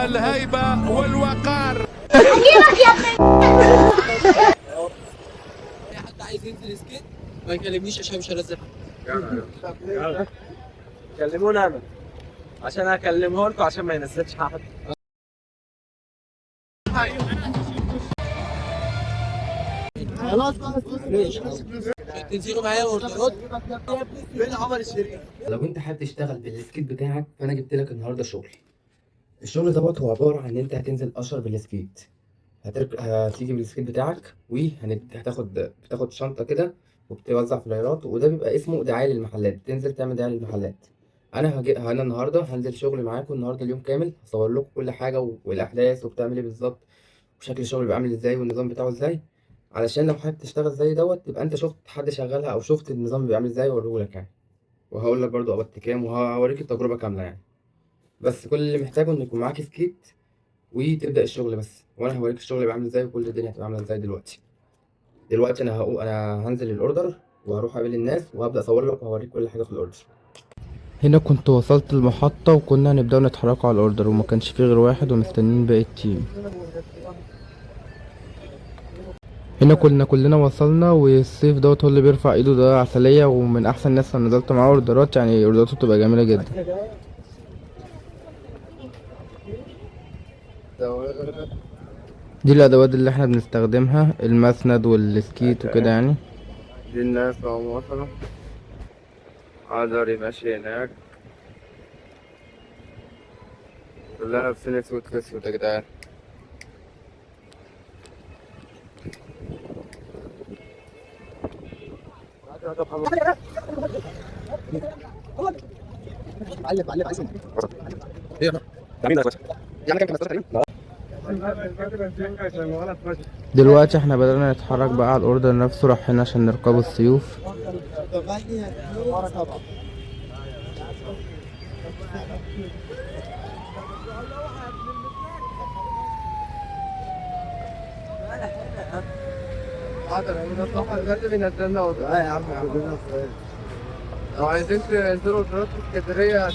الهيبة والوقار. اجيبك يا ابني. اي حد عايز ينزل سكيت ما يكلمنيش عشان مش هنزل حد. كلمونا انا عشان اكلمه لكم عشان ما ينزلش حد. خلاص تنزلوا معايا اوردرات. فين عمر الشركه؟ لو انت حابب تشتغل بالسكيت بتاعك فانا جبت لك النهارده شغل. الشغل دوت هو عباره عن ان انت هتنزل اشهر بالسكيت. هتيجي بالسكيت بتاعك بتاخد شنطه كده وبتوزع فلايرات، وده بيبقى اسمه دعايه للمحلات. بتنزل تعمل دعايه للمحلات. انا النهارده هنزل شغل معاكم النهارده اليوم كامل، هصور لكم كل حاجه والاحداث وبتعمل ايه بالظبط وشكل الشغل بيبقى عامل ازاي والنظام بتاعه ازاي، علشان لو حابب تشتغل زي دوت تبقى انت شفت حد شغالها او شفت النظام بيبقى عامل ازاي واوريهولك يعني. وهقول لك برضو قبضت كام وهوريك التجربه كامله يعني. بس كل اللي محتاجه ان يكون معاك سكيت وتبدا الشغل بس، وانا هوريك الشغل بيبقى عامل ازاي وكل الدنيا هتبقى عامله ازاي. دلوقتي انا هنزل الاوردر وهروح اقابل الناس وهبدا اصور لك وهوريك كل حاجه في الاوردر. هنا كنت وصلت المحطة وكنا هنبدأ نتحركوا على الأوردر، وما كانش فيه غير واحد ومستنيين باقي التيم. هنا كلنا وصلنا، والسيف دوت هو اللي بيرفع ايده، ده عسلية ومن أحسن الناس اللي نزلت معاه اوردرات، يعني اوردراته بتبقى جميلة جدا. دي الأدوات اللي احنا بنستخدمها، المسند والسكيت وكده يعني. دي الناس اهو وصلوا، قدر ماشي هناك، كلنا لابسين اسود في اسود يا جدعان. دلوقتي احنا بدأنا نتحرك بقى على الاوردر نفسه، رايحين عشان نركبوا السيوف. لو عايزين تنزلوا اوردرات في اسكندرية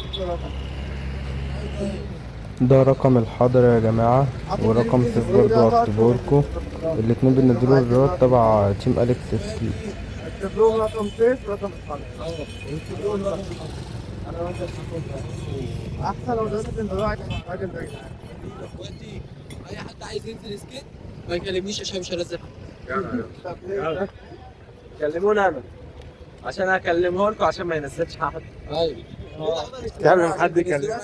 ده رقم الحاضر يا جماعة، ورقم سيف برضو هكتبهولكوا. الاتنين بينزلوا اوردرات تبع تيم أليكس FC. اكتب لهم رقم سيف رقم الحاضر. احسن لو دلوقتي تنزلوا راجل بعيد. دلوقتي اي حد عايز ينزل سكيت ما يكلمنيش عشان مش هنزل حد. كلمونا انا عشان اكلمه لكم عشان ما ينزلش حد. ايوه كلم حد يكلم.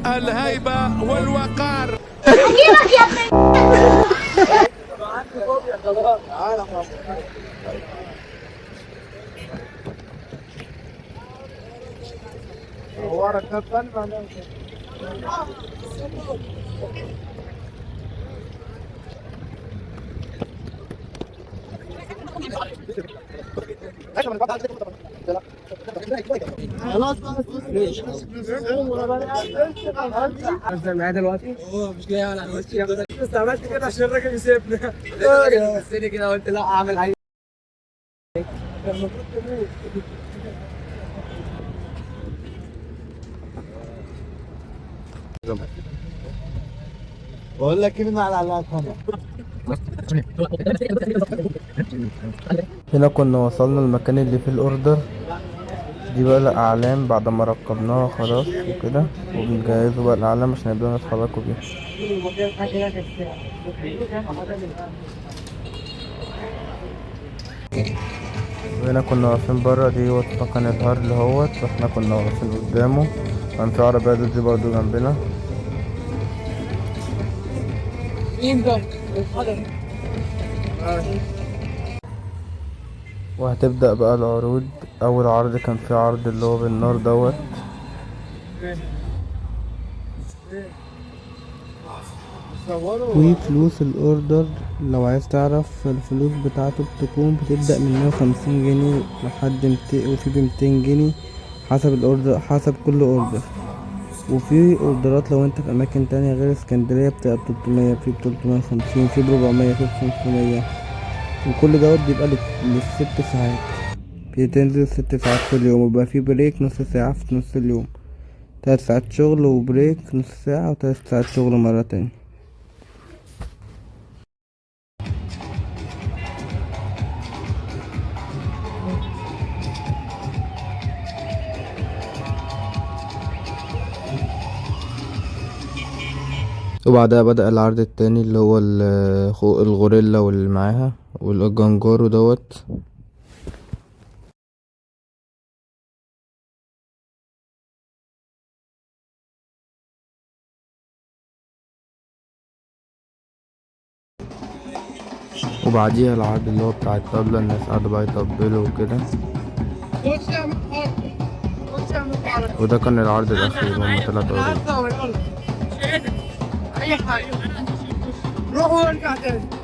الهيبة والوقار. اجيبك يا ابني. هو ركب خلاص نزل معايا دلوقتي. مش جاي على وشي، بس عملت كده عشان الراجل يسيبنا. الراجل بصني كده قلت لا اعمل حاجه. بقول لك ايه على العلاقه. هنا كنا وصلنا المكان اللي فيه الاوردر. دي بقى الاعلام بعد ما ركبناها خلاص وكده، وبنجهزوا بقى الاعلام عشان نبدأ نتحركوا بيها. وهنا كنا واقفين برا، دي مكان الهار اللي هوت، واحنا كنا واقفين قدامه. كان في عربية دي برضو جنبنا. مين ده؟ وهتبدأ بقى العروض. أول عرض كان في عرض اللي هو بالنار دوت. وفلوس الأوردر لو عايز تعرف الفلوس بتاعته بتكون بتبدأ من 150 جنيه لحد 200، وفي ب200 جنيه حسب الأوردر، حسب كل أوردر. وفي أوردرات لو انت في أماكن تانية غير اسكندرية بتبقى ب300، في ب350، في ب400، في ب500. وكل دوت بيبقى للست ساعات، بتنزل 6 ساعات في اليوم، وبيبقى في بريك نص ساعة في نص اليوم، 3 ساعات شغل وبريك نص ساعة، و3 ساعات شغل مرة تانية. وبعدها بدأ العرض التاني اللي هو الغوريلا واللي معاها والجنجارو دوت. وبعديها العرض اللي هو بتاع الطبلة، الناس قعدوا بقى يطبلوا وكده. وده كان العرض الأخير، هما 3 عروض. روحوا ارجع تاني.